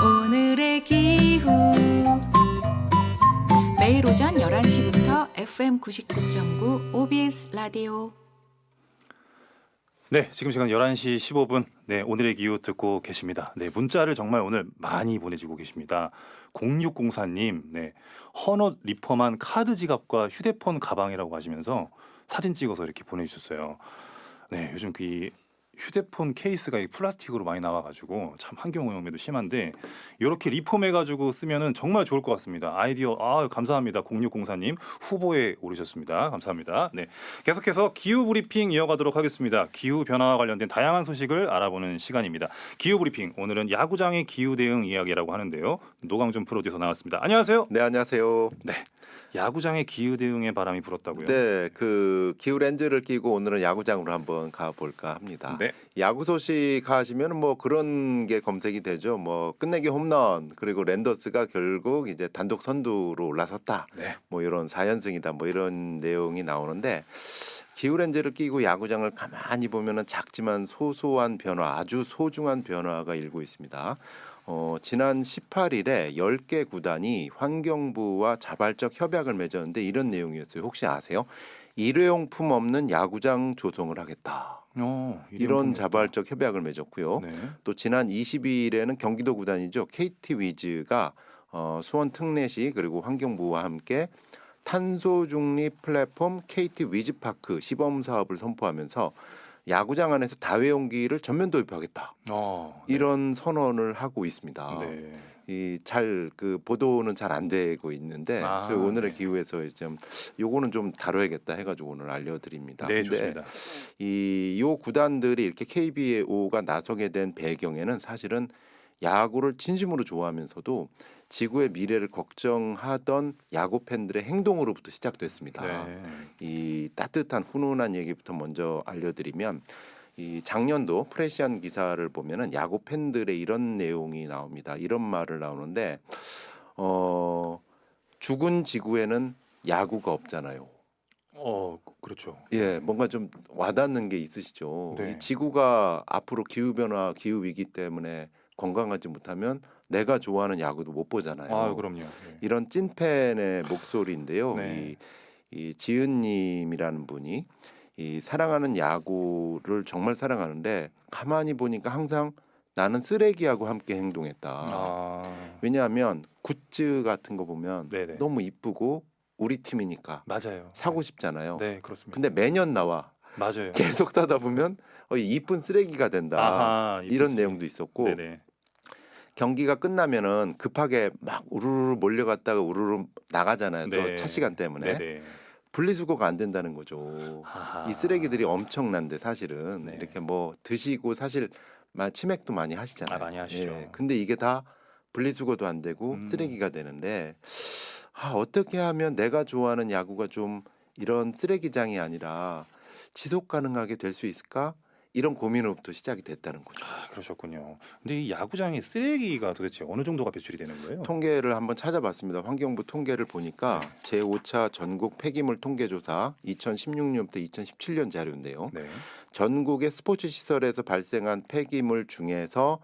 오늘의 기후 매일 오전 11시부터 FM 99.9 OBS 라디오. 네, 지금 시간 11시 15분. 네, 오늘의 기후 듣고 계십니다. 네, 문자를 정말 오늘 많이 보내주고 계십니다. 0604님, 네, 헌옷 리퍼만 카드 지갑과 휴대폰 가방이라고 하시면서 사진 찍어서 이렇게 보내주셨어요. 네, 요즘 그 휴대폰 케이스가 이 플라스틱으로 많이 나와가지고 참 환경 오염에도 심한데 이렇게 리폼해가지고 쓰면은 정말 좋을 것 같습니다. 아이디어 감사합니다. 0604님 후보에 오르셨습니다. 감사합니다. 네, 계속해서 기후 브리핑 이어가도록 하겠습니다. 기후 변화와 관련된 다양한 소식을 알아보는 시간입니다. 기후 브리핑 오늘은 야구장의 기후 대응 이야기라고 하는데요. 노광준 프로듀서 나왔습니다. 안녕하세요. 네, 안녕하세요. 네, 야구장의 기후 대응에 바람이 불었다고요? 네, 그 기후 렌즈를 끼고 오늘은 야구장으로 한번 가볼까 합니다. 네. 야구 소식 하시면 뭐 그런 게 검색이 되죠. 뭐 끝내기 홈런 그리고 랜더스가 결국 이제 단독 선두로 올라섰다. 네. 뭐 이런 4연승이다. 뭐 이런 내용이 나오는데 기후 렌즈를 끼고 야구장을 가만히 보면은 작지만 소소한 변화, 아주 소중한 변화가 일고 있습니다. 지난 18일에 10개 구단이 환경부와 자발적 협약을 맺었는데 이런 내용이었어요. 혹시 아세요? 일회용품 없는 야구장 조성을 하겠다. 이런 자발적 협약을 맺었고요. 네. 또 지난 22일에는 경기도 구단이죠. KT 위즈가 수원 특례시 그리고 환경부와 함께 탄소 중립 플랫폼 KT 위즈파크 시범 사업을 선포하면서 야구장 안에서 다회용기를 전면 도입하겠다. 네. 이런 선언을 하고 있습니다. 네. 그 보도는 잘 안 되고 있는데 저희 오늘의 네. 기후에서 좀 요거는 좀 다뤄야겠다 해가지고 오늘 알려드립니다. 네, 근데 좋습니다. 요 구단들이 이렇게 KBO가 나서게 된 배경에는 사실은 야구를 진심으로 좋아하면서도 지구의 미래를 걱정하던 야구 팬들의 행동으로부터 시작됐습니다. 네. 이 따뜻한 훈훈한 얘기부터 먼저 알려드리면 이 작년도 프레시안 기사를 보면은 야구 팬들의 이런 내용이 나옵니다. 이런 말을 나오는데 죽은 지구에는 야구가 없잖아요. 그렇죠. 예, 뭔가 좀 와닿는 게 있으시죠. 네. 이 지구가 앞으로 기후 변화, 기후 위기 때문에 건강하지 못하면 내가 좋아하는 야구도 못 보잖아요. 그럼요. 네. 이런 찐팬의 목소리인데요. 네. 이 지은님이라는 분이 이 사랑하는 야구를 정말 사랑하는데 가만히 보니까 항상 나는 쓰레기하고 함께 행동했다. 왜냐하면 굿즈 같은 거 보면 네네. 너무 이쁘고 우리 팀이니까 맞아요. 사고 싶잖아요. 네, 그렇습니다. 근데 매년 나와 맞아요. 계속 사다 보면 이 이쁜 쓰레기가 된다. 이런 이쁜 내용도 있었고 네네. 경기가 끝나면은 급하게 막 우르르 몰려갔다가 우르르 나가잖아요. 또 네. 차 시간 때문에 네네. 분리수거가 안 된다는 거죠. 아하. 이 쓰레기들이 엄청난데 사실은 네. 이렇게 뭐 드시고 사실 치맥도 많이 하시잖아요. 많이 하시죠. 근데 이게 다 분리수거도 안 되고 쓰레기가 되는데 어떻게 하면 내가 좋아하는 야구가 좀 이런 쓰레기장이 아니라 지속 가능하게 될 수 있을까? 이런 고민으로부터 시작이 됐다는 거죠. 그러셨군요. 근데 이 야구장에 쓰레기가 도대체 어느 정도가 배출이 되는 거예요? 통계를 한번 찾아봤습니다. 환경부 통계를 보니까 제5차 전국 폐기물 통계조사 2016년부터 2017년 자료인데요. 네. 전국의 스포츠 시설에서 발생한 폐기물 중에서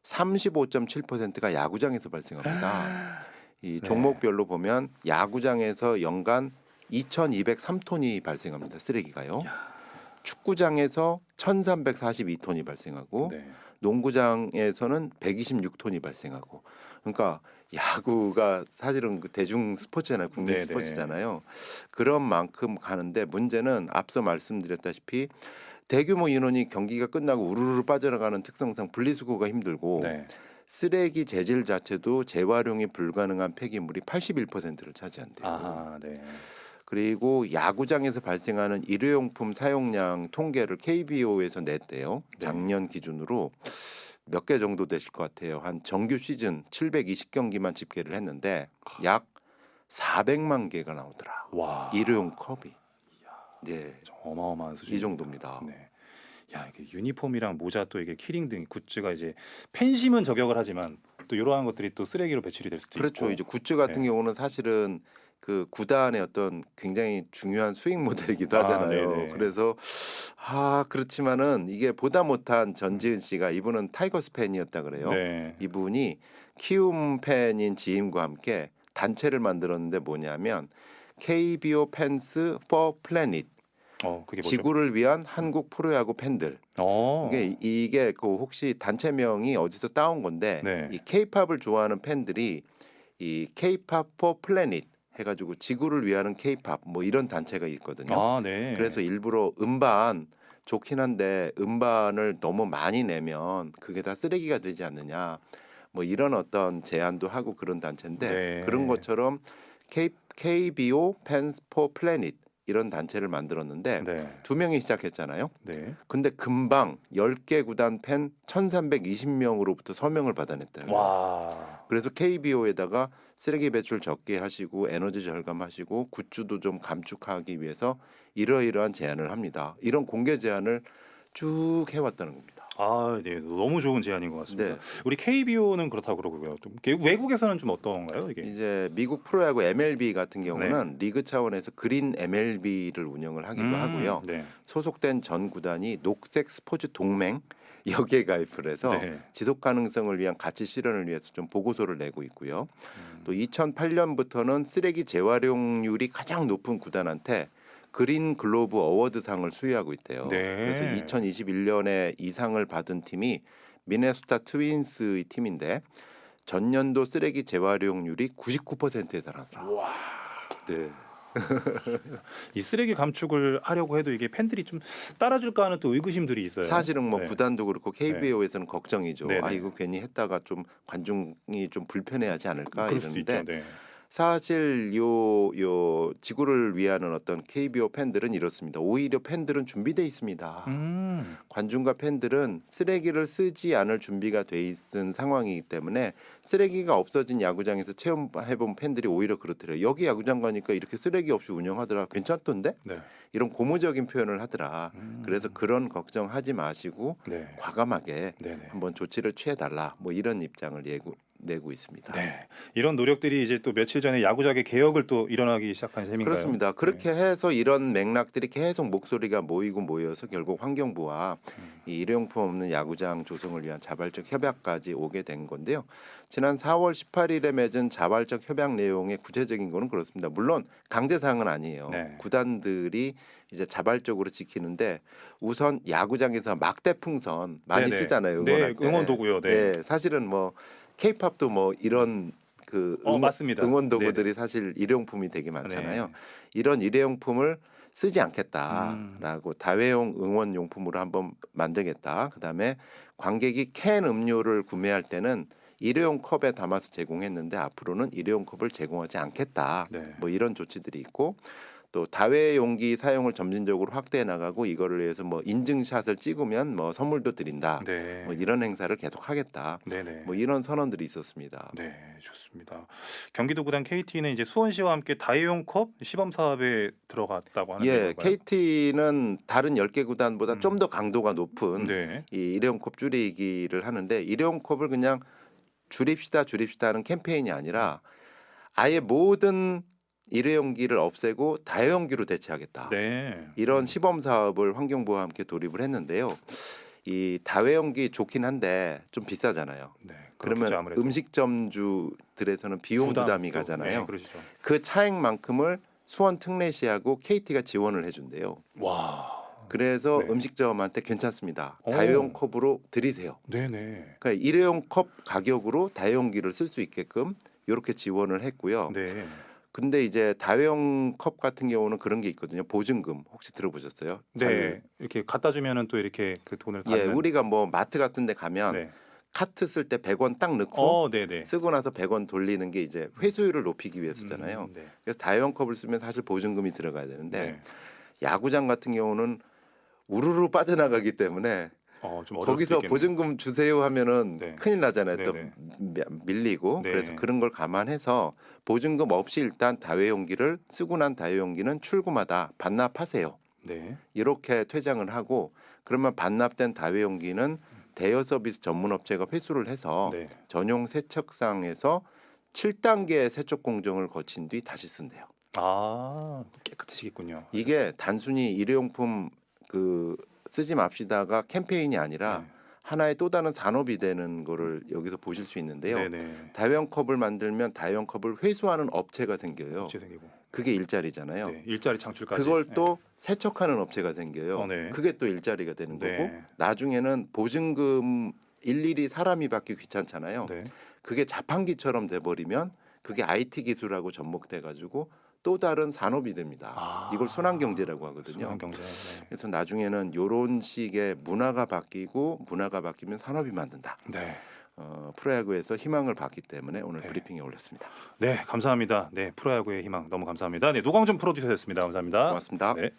35.7%가 야구장에서 발생합니다. 이 종목별로 보면 야구장에서 연간 2,203톤이 발생합니다. 쓰레기가요. 축구장에서 1,342톤이 발생하고 네. 농구장에서는 126톤이 발생하고 그러니까 야구가 사실은 그 대중 스포츠잖아요. 국민 네네. 스포츠잖아요. 그런 만큼 가는데 문제는 앞서 말씀드렸다시피 대규모 인원이 경기가 끝나고 우르르 빠져나가는 특성상 분리수거가 힘들고 네. 쓰레기 재질 자체도 재활용이 불가능한 폐기물이 81%를 차지한대요. 아하, 네. 그리고 야구장에서 발생하는 일회용품 사용량 통계를 KBO에서 냈대요. 작년 기준으로 몇 개 정도 되실 것 같아요. 한 정규 시즌 720경기만 집계를 했는데 약 400만 개가 나오더라. 와. 일회용 컵이. 예, 어마어마한 수준. 이 정도입니다. 네. 야, 이게 유니폼이랑 모자 또 이게 키링 등 굿즈가 이제 팬심은 저격을 하지만 또 이러한 것들이 또 쓰레기로 배출이 될 수도 그렇죠. 있고. 이제 굿즈 같은 네. 경우는 사실은 그 구단의 어떤 굉장히 중요한 수익 모델이기도 아, 하잖아요. 네네. 그래서 그렇지만은 이게 보다 못한 전지은 씨가 이분은 타이거스 팬이었다 그래요. 네. 이분이 키움 팬인 지인과 함께 단체를 만들었는데 뭐냐면 KBO 팬스 for Planet 그게 뭐죠? 지구를 위한 한국 프로야구 팬들. 이게 그 혹시 단체명이 어디서 따온 건데 네. 이 K-팝을 좋아하는 팬들이 이 K-팝 for Planet 해가지고 지구를 위하는 K-팝 뭐 이런 단체가 있거든요. 아, 네. 그래서 일부러 음반 좋긴 한데 음반을 너무 많이 내면 그게 다 쓰레기가 되지 않느냐 뭐 이런 어떤 제안도 하고 그런 단체인데 네. 그런 것처럼 KBO 팬스 포 플래닛 이런 단체를 만들었는데 네. 2명이 시작했잖아요. 네. 근데 금방 10개 구단 팬 1320명으로부터 서명을 받아냈다는 거예요. 와. 그래서 KBO에다가 쓰레기 배출 적게 하시고 에너지 절감하시고 굿즈도 좀 감축하기 위해서 이러이러한 제안을 합니다. 이런 공개 제안을 쭉 해왔다는 겁니다. 아, 네. 너무 좋은 제안인 것 같습니다. 네. 우리 KBO는 그렇다고 그러고요. 좀 외국에서는 좀 어떤가요, 이게? 이제 미국 프로야구 MLB 같은 경우는 리그 차원에서 그린 MLB를 운영을 하기도 하고요. 네. 소속된 전 구단이 녹색 스포츠 동맹 여기에 가입을 해서 네. 지속 가능성을 위한 가치 실현을 위해서 좀 보고서를 내고 있고요. 또 2008년부터는 쓰레기 재활용률이 가장 높은 구단한테 그린 글로브 어워드상을 수여하고 있대요. 네. 그래서 2021년에 이 상을 받은 팀이 미네소타 트윈스의 팀인데 전년도 쓰레기 재활용률이 99%에 달았어요. 와. 네. 이 쓰레기 감축을 하려고 해도 이게 팬들이 좀 따라줄까 하는 또 의구심들이 있어요. 사실은 뭐 네. 구단도 그렇고 KBO에서는 걱정이죠. 네네. 이거 괜히 했다가 좀 관중이 좀 불편해하지 않을까 그럴 수도 이러는데 있죠. 네. 사실 요 지구를 위하는 어떤 KBO 팬들은 이렇습니다. 오히려 팬들은 준비돼 있습니다. 관중과 팬들은 쓰레기를 쓰지 않을 준비가 돼 있는 상황이기 때문에 쓰레기가 없어진 야구장에서 체험해본 팬들이 오히려 그렇더래요. 여기 야구장 가니까 이렇게 쓰레기 없이 운영하더라. 괜찮던데? 네. 이런 고무적인 표현을 하더라. 그래서 그런 걱정하지 마시고 네. 과감하게 네네. 한번 조치를 취해달라. 뭐 이런 입장을 내고 있습니다. 네. 이런 노력들이 이제 또 며칠 전에 야구장의 개혁을 또 일어나기 시작한 셈인가요? 그렇습니다. 그렇게 해서 이런 맥락들이 계속 목소리가 모여서 결국 환경부와 이 일회용품 없는 야구장 조성을 위한 자발적 협약까지 오게 된 건데요. 지난 4월 18일에 맺은 자발적 협약 내용의 구체적인 거는 그렇습니다. 물론 강제 사항은 아니에요. 네. 구단들이 이제 자발적으로 지키는데 우선 야구장에서 막대 풍선 많이 네네. 쓰잖아요. 네, 응원할 때. 응원도구요. 네. 사실은 뭐 K-팝도 뭐 이런 그 맞습니다. 응원 도구들이 사실 일회용품이 되게 많잖아요. 네. 이런 일회용품을 쓰지 않겠다라고 다회용 응원 용품으로 한번 만들겠다. 그다음에 관객이 캔 음료를 구매할 때는 일회용 컵에 담아서 제공했는데 앞으로는 일회용 컵을 제공하지 않겠다. 네. 뭐 이런 조치들이 있고 또 다회용기 사용을 점진적으로 확대해 나가고 이거를 위해서 뭐 인증샷을 찍으면 뭐 선물도 드린다. 네. 뭐 이런 행사를 계속 하겠다. 네네. 뭐 이런 선언들이 있었습니다. 네, 좋습니다. 경기도 구단 KT는 이제 수원시와 함께 다회용 컵 시범 사업에 들어갔다고 하는데 예, KT는 다른 10개 구단보다 좀 더 강도가 높은 네. 이 일회용 컵 줄이기를 하는데 일회용 컵을 그냥 줄입시다 하는 캠페인이 아니라 아예 모든 일회용기를 없애고 다회용기로 대체하겠다. 네. 이런 시범 사업을 환경부와 함께 돌입을 했는데요. 이 다회용기 좋긴 한데 좀 비싸잖아요. 네. 그러면 그렇겠죠, 아무래도. 음식점주들에서는 비용 부담이 또, 가잖아요. 네, 그러시죠. 그 차액만큼을 수원 특례시하고 KT가 지원을 해준대요. 와. 그래서 네. 음식점한테 괜찮습니다. 오. 다회용 컵으로 드리세요. 네네. 그러니까 일회용 컵 가격으로 다회용기를 쓸 수 있게끔 이렇게 지원을 했고요. 네. 근데 이제 다회용 컵 같은 경우는 그런 게 있거든요. 보증금 혹시 들어보셨어요? 네. 이렇게 갖다 주면은 또 이렇게 그 돈을 예, 받는. 우리가 뭐 마트 같은 데 가면 네. 카트 쓸 때 100원 딱 넣고 네네. 쓰고 나서 100원 돌리는 게 이제 회수율을 높이기 위해서잖아요. 네. 그래서 다회용 컵을 쓰면 사실 보증금이 들어가야 되는데 네. 야구장 같은 경우는 우르르 빠져나가기 때문에 좀 어려울 거기서 수도 있겠네요. 보증금 주세요 하면은 네. 큰일 나잖아요. 또 네네. 밀리고 네. 그래서 그런 걸 감안해서 보증금 없이 일단 다회용기를 쓰고 난 다회용기는 출구마다 반납하세요. 네. 이렇게 퇴장을 하고 그러면 반납된 다회용기는 대여 서비스 전문 업체가 회수를 해서 네. 전용 세척상에서 7단계 세척 공정을 거친 뒤 다시 쓴대요. 아, 깨끗하시겠군요. 이게 단순히 일회용품 쓰지 맙시다가 캠페인이 아니라 네. 하나의 또 다른 산업이 되는 거를 여기서 보실 수 있는데요. 네네. 다회용 컵을 만들면 다회용 컵을 회수하는 업체가 생겨요. 업체 생기고. 그게 일자리잖아요. 네, 일자리 창출까지. 그걸 네. 또 세척하는 업체가 생겨요. 네. 그게 또 일자리가 되는 네. 거고 나중에는 보증금 일일이 사람이 받기 귀찮잖아요. 네. 그게 자판기처럼 돼버리면 그게 IT 기술하고 접목돼 가지고 또 다른 산업이 됩니다. 아. 이걸 순환 경제라고 하거든요. 순환 경제. 네. 그래서 나중에는 이런 식의 문화가 바뀌고 문화가 바뀌면 산업이 만든다. 네. 프로야구에서 희망을 봤기 때문에 오늘 네. 브리핑에 올렸습니다. 네, 감사합니다. 네, 프로야구의 희망 너무 감사합니다. 네, 노광준 프로듀서였습니다. 감사합니다. 고맙습니다. 네.